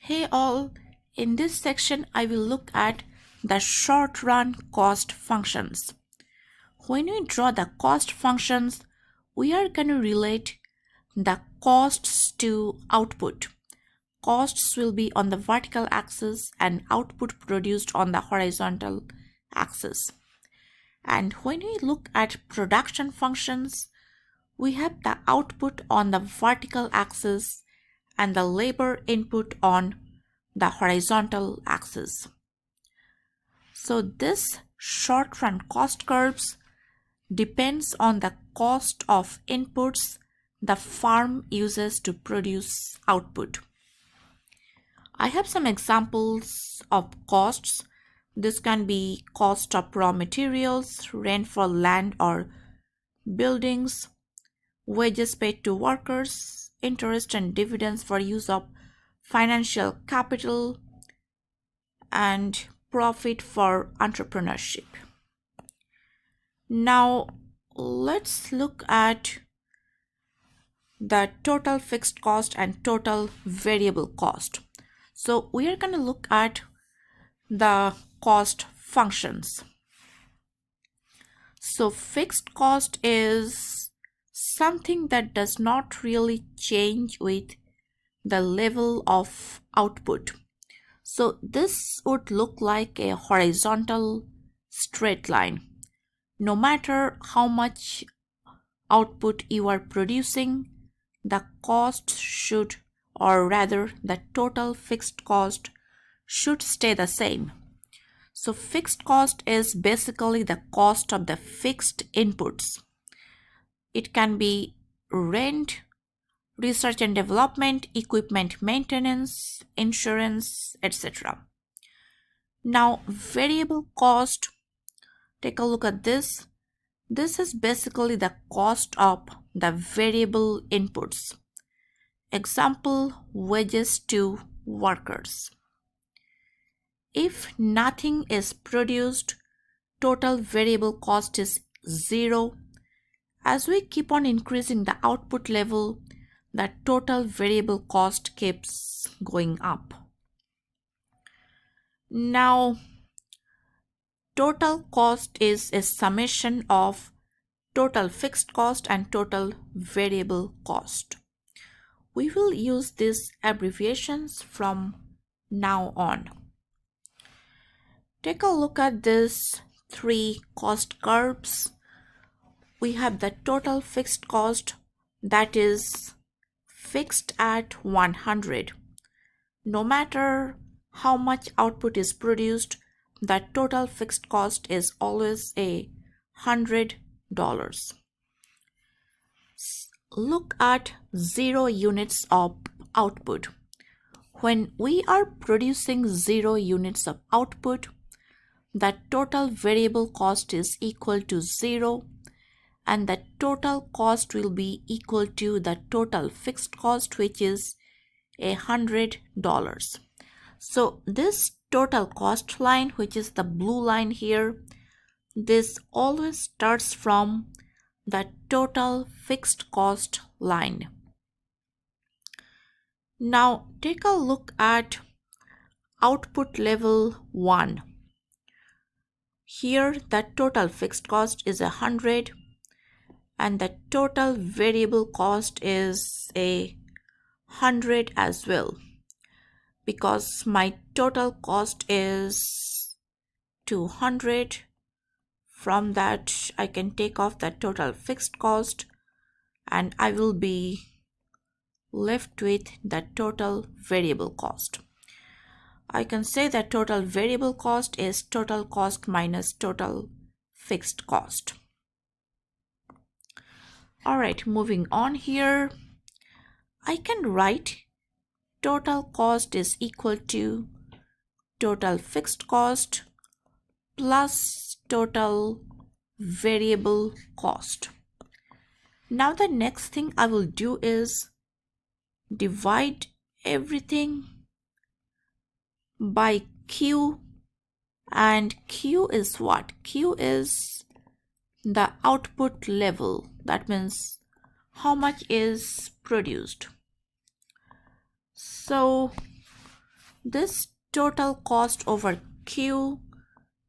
Hey all, in this section I will look at the short run cost functions. When we draw the cost functions, we are going to relate the costs to output. Costs will be on the vertical axis and output produced on the horizontal axis. And when we look at production functions, we have the output on the vertical axis and the labor input on the horizontal axis. So this short run cost curves depends on the cost of inputs the firm uses to produce output. I have some examples of costs. This can be cost of raw materials, rent for land or buildings, wages paid to workers, interest and dividends for use of financial capital, and profit for entrepreneurship. Now let's look at the total fixed cost and total variable cost. So we are going to look at the cost functions. So fixed cost is something that does not really change with the level of output. So this would look like a horizontal straight line. No matter how much output you are producing, the cost should, or rather the total fixed cost should stay the same. So fixed cost is basically the cost of the fixed inputs. It can be rent, research and development, equipment maintenance, insurance, etc. Now variable cost, take a look at this. This is basically the cost of the variable inputs. Example, wages to workers. If nothing is produced, total variable cost is 0. As we keep on increasing the output level, the total variable cost keeps going up. Now, total cost is a summation of total fixed cost and total variable cost. We will use these abbreviations from now on. Take a look at these three cost curves. We have the total fixed cost that is fixed at 100. No matter how much output is produced, the total fixed cost is always $100. Look at 0 units of output. When we are producing 0 units of output, the total variable cost is equal to 0 and the total cost will be equal to the total fixed cost, which is $100. So this total cost line, which is the blue line here, this always starts from the total fixed cost line. Now take a look at output level 1. Here the total fixed cost is 100 and the total variable cost is 100 as well, because my total cost is 200. From that I can take off the total fixed cost and I will be left with the total variable cost. I can say that total variable cost is total cost minus total fixed cost. Alright, moving on here, I can write total cost is equal to total fixed cost plus total variable cost. Now the next thing I will do is divide everything by Q, and Q is what? Q is the output level. That means how much is produced. So this total cost over Q,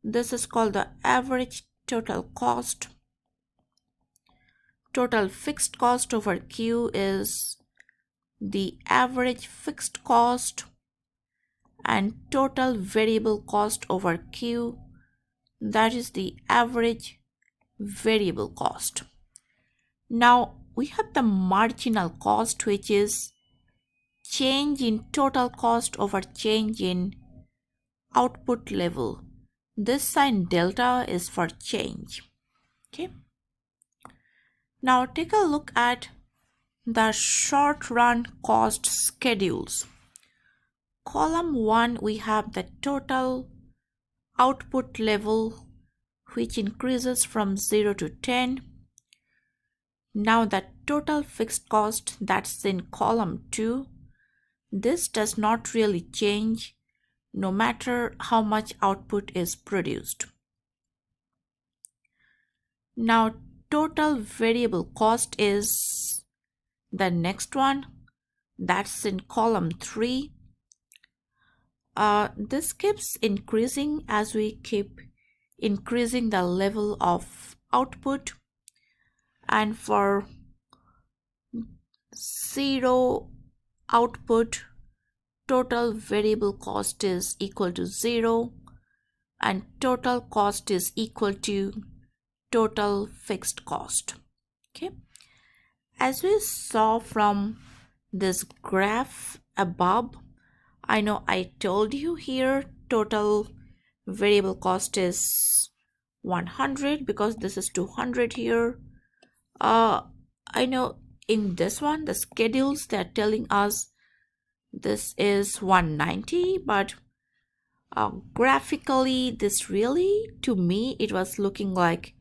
this is called the average total cost. Total fixed cost over Q is the average fixed cost, and total variable cost over Q, that is the average variable cost. Now we have the marginal cost, which is change in total cost over change in output level. This sign delta is for change. Okay. Now take a look at the short run cost schedules. Column 1, we have the total output level, which increases from 0 to 10. Now the total fixed cost, that's in column 2. This does not really change no matter how much output is produced. Now total variable cost is the next one, that's in column 3. This keeps increasing as we keep increasing the level of output, and for 0 output, total variable cost is equal to 0 and total cost is equal to total fixed cost. Okay, as we saw from this graph above, I know I told you here total variable cost is 100 because this is 200 here. I know in this one the schedules, they're telling us this is 190, but graphically this really, to me, it was looking like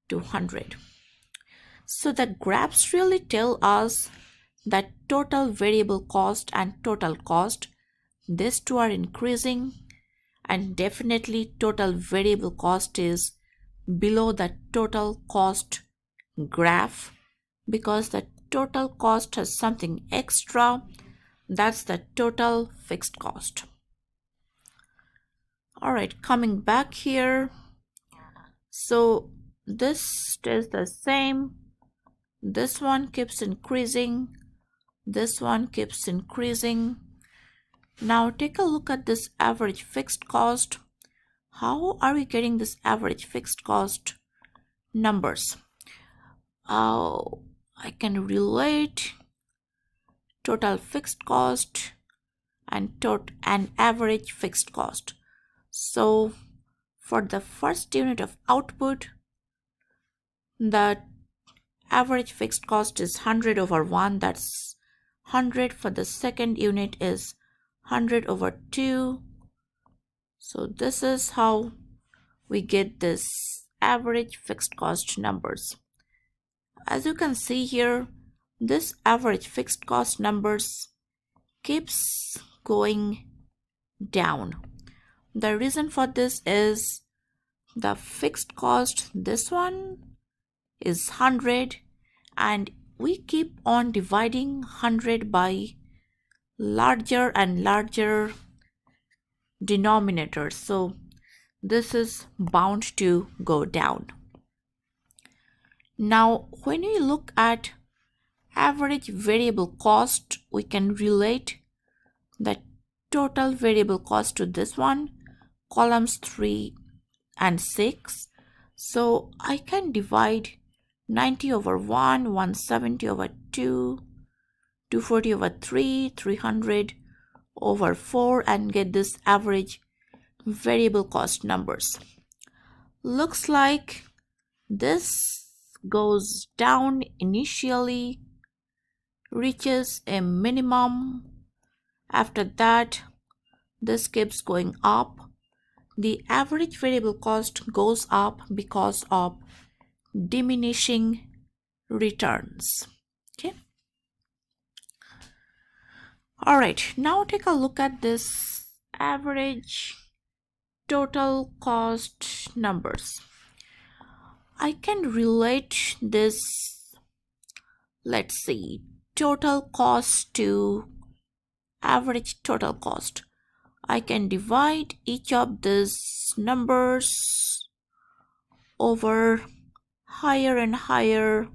200. So the graphs really tell us that total variable cost and total cost, these two are increasing, and definitely total variable cost is below the total cost graph because the total cost has something extra, that's the total fixed cost. All right, coming back here, so this stays the same, this one keeps increasing, this one keeps increasing. Now take a look at this average fixed cost. How are we getting this average fixed cost numbers? I can relate total fixed cost and average fixed cost. So for the first unit of output, the average fixed cost is 100 over 1, that's 100. For the second unit is 100 over 2. So this is how we get this average fixed cost numbers. As you can see here, this average fixed cost numbers keeps going down. The reason for this is the fixed cost, this one is 100, and we keep on dividing 100 by larger and larger denominators, so this is bound to go down. Now when we look at average variable cost, we can relate the total variable cost to this one, columns 3 and 6. So I can divide 90 over 1, 170 over 2, 240 over 3, 300 over 4 and get this average variable cost numbers. Looks like this goes down initially, reaches a minimum. After that, this keeps going up. The average variable cost goes up because of diminishing returns. Okay. All right, now take a look at this average total cost numbers. I can relate this, let's see, total cost to average total cost. I can divide each of these numbers over higher and higher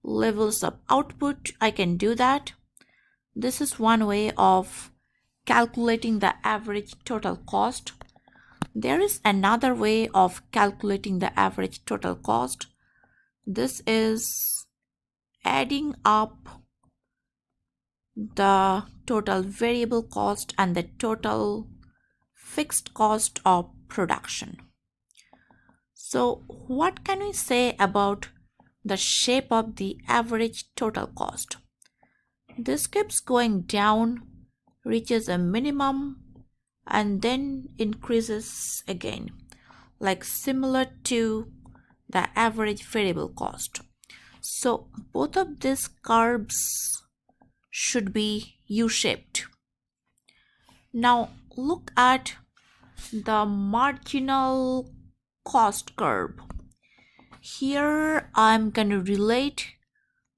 levels of output. I can do that. This is one way of calculating the average total cost. There is another way of calculating the average total cost. This is adding up the total variable cost and the total fixed cost of production. So what can we say about the shape of the average total cost? This keeps going down, reaches a minimum, and then increases again, like similar to the average variable cost. So both of these curves should be U-shaped. Now look at the marginal cost curve. Here I'm going to relate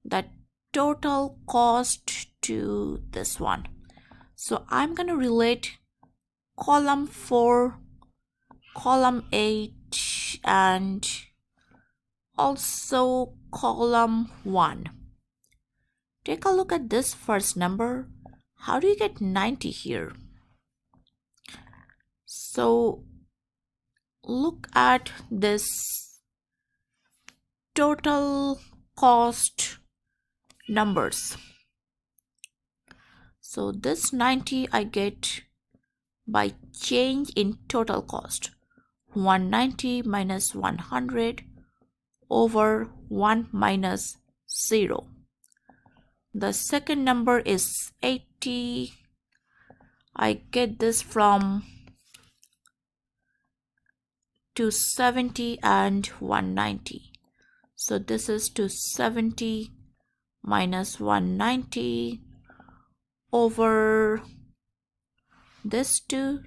the total cost to this one. So I'm going to relate column 4, column 8, and also column 1. Take a look at this first number. How do you get 90 here? So look at this total cost numbers. So this 90 I get by change in total cost. 190 minus 100 over 1 minus 0. The second number is 80. I get this from 270 and 190. So this is 270 minus 190 over this 2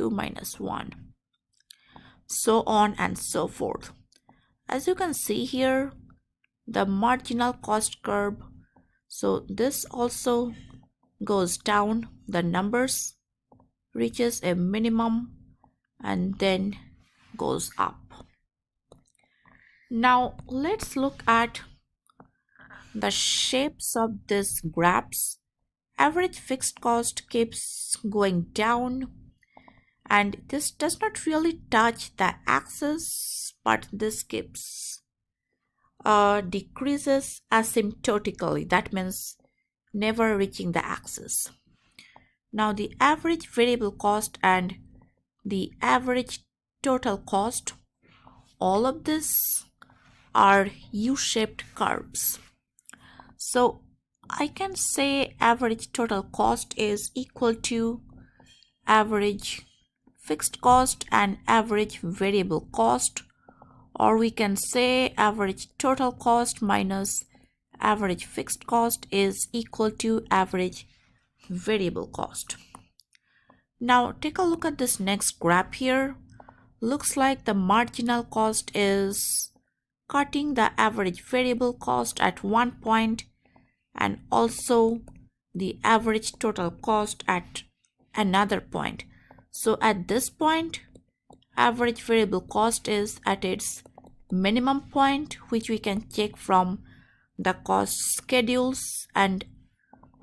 minus 1. So on and so forth. As you can see here, the marginal cost curve, so this also goes down, the numbers reaches a minimum and then goes up. Now let's look at the shapes of these graphs. Average fixed cost keeps going down, and this does not really touch the axis, but this keeps decreases asymptotically. That means never reaching the axis. Now the average variable cost and the average total cost, all of this are U-shaped curves. So I can say average total cost is equal to average fixed cost and average variable cost, or we can say average total cost minus average fixed cost is equal to average variable cost. Now take a look at this next graph here. Looks like the marginal cost is cutting the average variable cost at one point, and also the average total cost at another point. So at this point, average variable cost is at its minimum point, which we can check from the cost schedules, and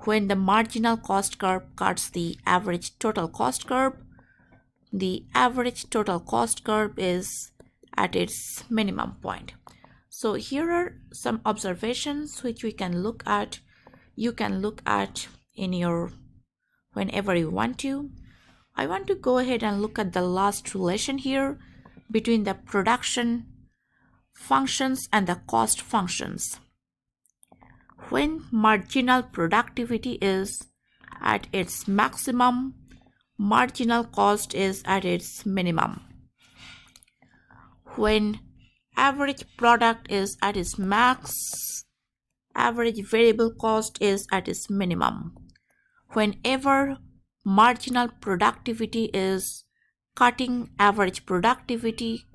when the marginal cost curve cuts the average total cost curve, the average total cost curve is at its minimum point. So here are some observations which we can look at. You can look at in your whenever you want to. I want to go ahead and look at the last relation here between the production functions and the cost functions. When marginal productivity is at its maximum, marginal cost is at its minimum. When average product is at its max, average variable cost is at its minimum. Whenever marginal productivity is cutting average productivity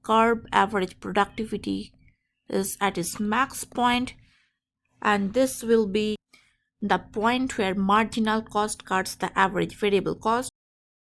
curve, average productivity is at its max point, and this will be the point where marginal cost cuts the average variable cost.